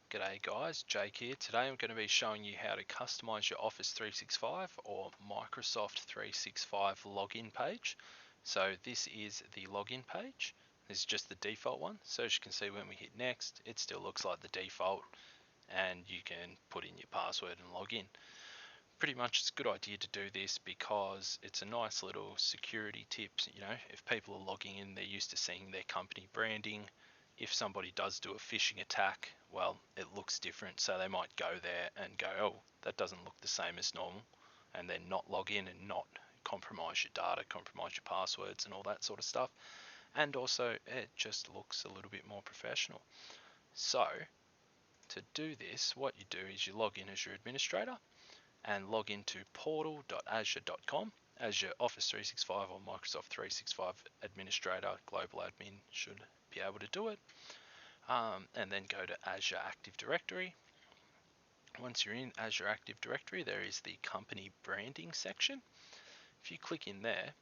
G'day guys, Jake here. Today I'm going to be showing you how to customize your Office 365 or Microsoft 365 login page. So this is the login page. This is just the default one. So as you can see, when we hit next, it still looks like the default and you can put in your password and log in. Pretty much it's a good idea to do this because it's a nice little security tip. You know, if people are logging in, they're used to seeing their company branding. If somebody does do a phishing attack, well, it looks different, so they might go there and go, oh, that doesn't look the same as normal, and then not log in and not compromise your data, compromise your passwords and all that sort of stuff. And also it just looks a little bit more professional. So to do this, what you do is you log in as your administrator and log into portal.azure.com. as your Office 365 or Microsoft 365 administrator, global admin should be able to do it. And then go to Azure Active Directory. Once you're in Azure Active Directory, there is the company branding section. If you click in there,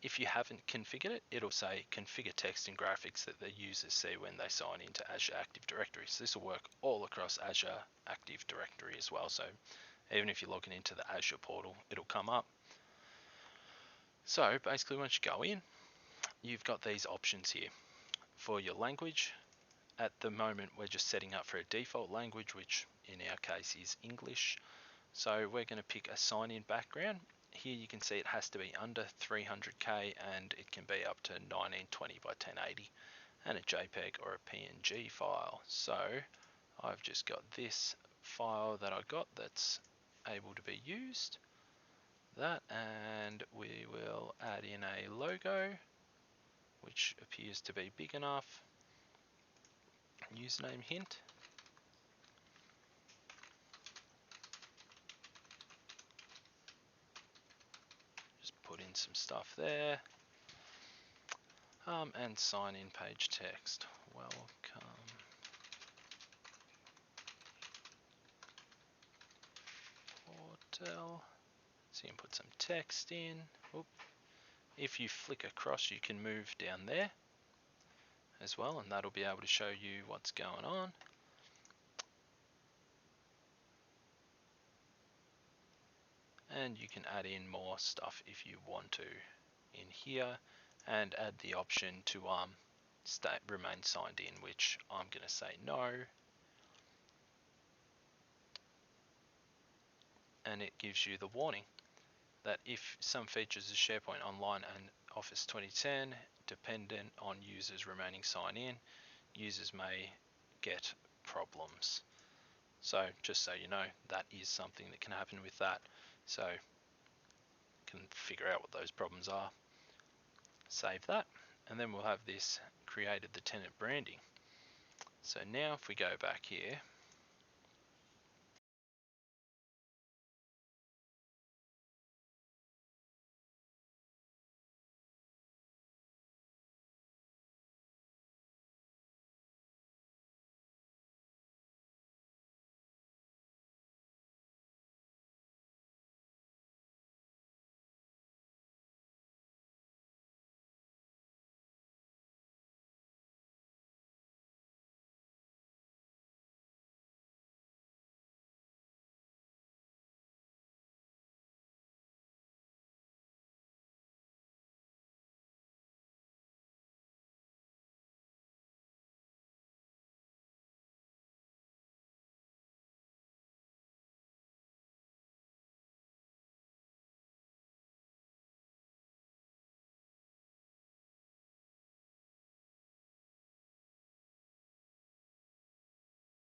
if you haven't configured it, it'll say configure text and graphics that the users see when they sign into Azure Active Directory. So this will work all across Azure Active Directory as well. So even if you're logging into the Azure portal, it'll come up. So basically once you go in, you've got these options here. For your language, at the moment we're just setting up for a default language, which in our case is English. So we're going to pick a sign-in background. Here you can see it has to be under 300k and it can be up to 1920 by 1080 and a JPEG or a PNG file. So I've just got this file that I got that's able to be used. That, and we will add in a logo which appears to be big enough. Username hint. Just put in some stuff there. And sign in page text. Welcome. Portal. So you can put some text in. Oop. If you flick across, you can move down there as well, and that'll be able to show you what's going on. And you can add in more stuff if you want to in here, and add the option to remain signed in, which I'm going to say no. And it gives you the warning that if some features of SharePoint Online and Office 2010 dependent on users remaining signed in, users may get problems. So just so you know, that is something that can happen with that. So you can figure out what those problems are. Save that, and then we'll have this created the tenant branding. So now if we go back here